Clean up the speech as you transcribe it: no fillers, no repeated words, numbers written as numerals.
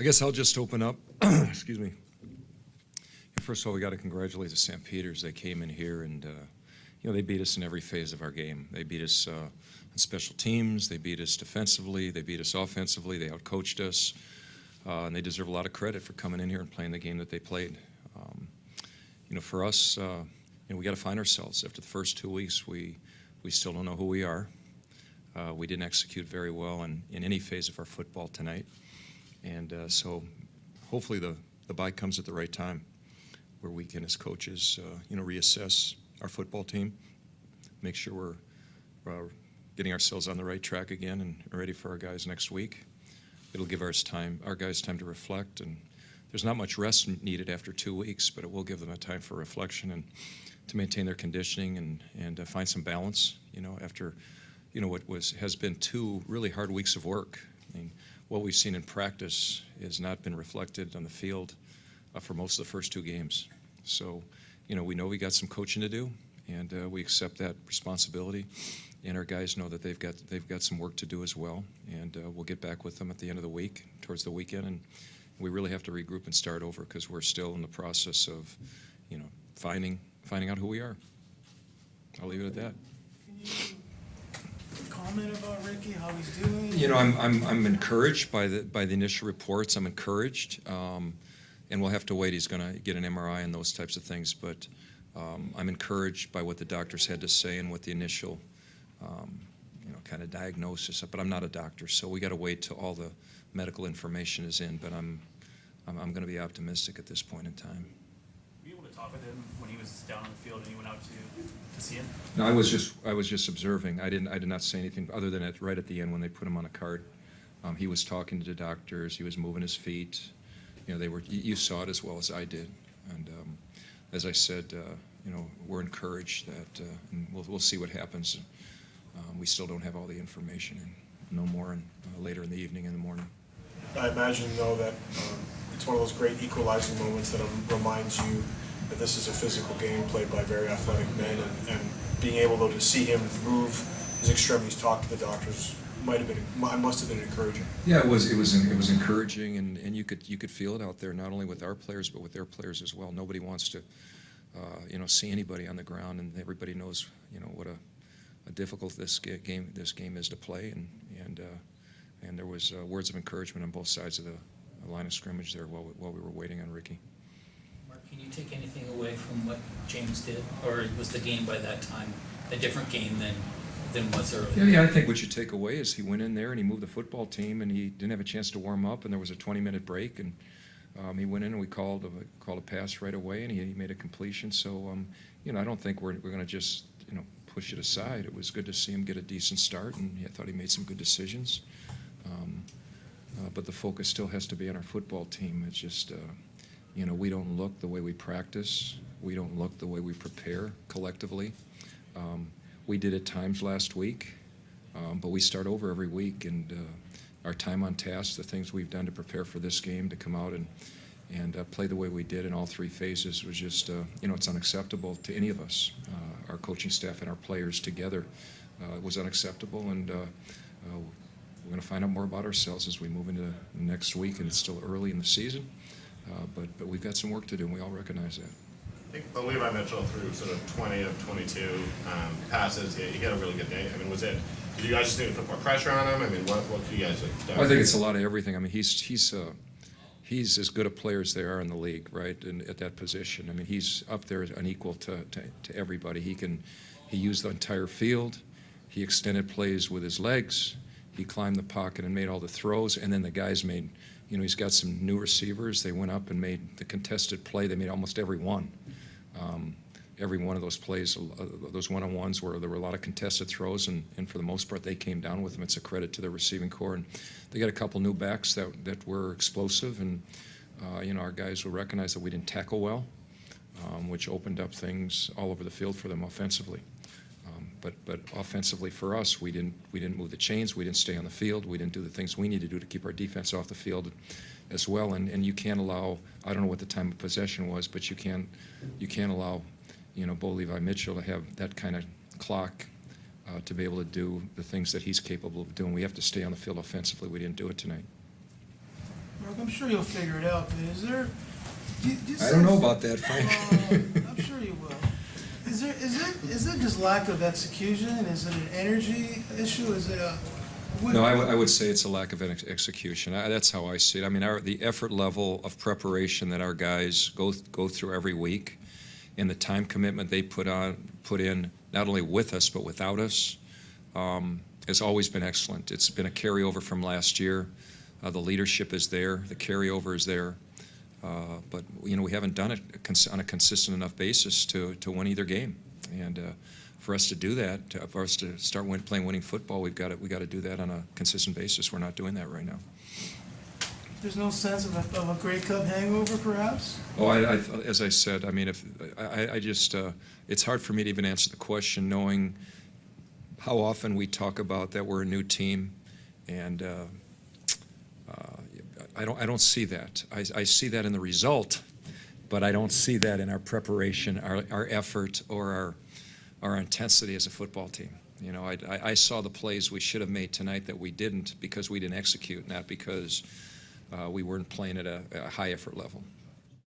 I guess I'll just open up. Excuse me. First of all, we got to congratulate the Stampeders. They came in here and, they beat us in every phase of our game. They beat us on special teams. They beat us defensively. They beat us offensively. They outcoached us. And they deserve a lot of credit for coming in here and playing the game that they played. For us, we got to find ourselves. After the first 2 weeks, we still don't know who we are. We didn't execute very well in any phase of our football tonight. And so hopefully the bye comes at the right time where we can, as coaches, reassess our football team, make sure we're getting ourselves on the right track again and ready for our guys next week. It'll give our guys time to reflect, and there's not much rest needed after 2 weeks, but it will give them a time for reflection and to maintain their conditioning and find some balance, after, what has been 2 really hard weeks of work. I mean, what we've seen in practice has not been reflected on the field for most of the first 2 games. So, we know we got some coaching to do, and we accept that responsibility. And our guys know that they've got some work to do as well. And we'll get back with them at the end of the week, towards the weekend, and we really have to regroup and start over because we're still in the process of, finding out who we are. I'll leave it at that. Can you comment about Ricky, how he's doing? I'm encouraged by the initial reports. I'm encouraged, and we'll have to wait. He's going to get an MRI and those types of things, but I'm encouraged by what the doctors had to say and what the initial, kind of diagnosis. But I'm not a doctor, so we got to wait till all the medical information is in. But I'm going to be optimistic at this point in time. Were you able to talk with him when he was down on the field and you went out to see him? No, I was just observing. I did not say anything other than right at the end when they put him on a cart. He was talking to the doctors. He was moving his feet. You saw it as well as I did. And as I said, we're encouraged that, and we'll see what happens. We still don't have all the information, and no more later in the evening and the morning. I imagine, though, that it's one of those great equalizing moments that reminds you that this is a physical game played by very athletic men, and being able, though, to see him move his extremities, talk to the doctors, must have been encouraging. Yeah, it was encouraging, and you could feel it out there, not only with our players but with their players as well. Nobody wants to, see anybody on the ground, and everybody knows, what a difficult this game is to play, and there was words of encouragement on both sides of the line of scrimmage there while we were waiting on Ricky. Mark, can you take anything away from what James did, or was the game by that time a different game than was earlier? Yeah, I think what you take away is he went in there and he moved the football team, and he didn't have a chance to warm up, and there was a 20-minute break, and he went in and we called a pass right away, and he made a completion. So, I don't think we're going to just push it aside. It was good to see him get a decent start, and I thought he made some good decisions. But the focus still has to be on our football team. It's just, we don't look the way we practice. We don't look the way we prepare collectively. We did at times last week, but we start over every week, and our time on task, the things we've done to prepare for this game, to come out and play the way we did in all 3 phases was just, it's unacceptable to any of us. Our coaching staff and our players together, it was unacceptable, and we're going to find out more about ourselves as we move into next week, and it's still early in the season, but we've got some work to do, and we all recognize that. I think Levi Mitchell threw sort of 20 of 22 passes. He had a really good day. I mean, did you guys just need to put more pressure on him? I mean, what could you guys have done? I think it's a lot of everything. I mean, he's as good a player as there are in the league, right? And at that position, I mean, he's up there unequal to everybody. He used the entire field. He extended plays with his legs. He climbed the pocket and made all the throws. And then the guys made, he's got some new receivers. They went up and made the contested play. They made almost every one. Every one of those plays, those one-on-ones where there were a lot of contested throws, and for the most part they came down with them. It's a credit to their receiving core, and they got a couple new backs that were explosive, and our guys will recognize that we didn't tackle well, which opened up things all over the field for them offensively. But offensively for us, we didn't move the chains, we didn't stay on the field, we didn't do the things we need to do to keep our defense off the field as well. And you can't allow, I don't know what the time of possession was, but you can't allow Bo Levi Mitchell to have that kind of clock to be able to do the things that he's capable of doing. We have to stay on the field offensively. We didn't do it tonight. Mark, I'm sure you'll figure it out, but is there? Do you I don't know sense- about that, Frank. I'm sure you will. Is it just lack of execution? Is it an energy issue? Is it a? No, I would say it's a lack of execution. That's how I see it. I mean, the effort level of preparation that our guys go through every week, and the time commitment they put in, not only with us but without us, has always been excellent. It's been a carryover from last year. The leadership is there. The carryover is there. But we haven't done it on a consistent enough basis to win either game. And for us to do that, for us to start playing winning football, we got to do that on a consistent basis. We're not doing that right now. There's no sense of a Grey Cup hangover, perhaps? Oh, as I said, I mean, it's hard for me to even answer the question, knowing how often we talk about that we're a new team, and I don't see that. I see that in the result, but I don't see that in our preparation, our effort, or our intensity as a football team. I saw the plays we should have made tonight that we didn't because we didn't execute, not because we weren't playing at a high effort level.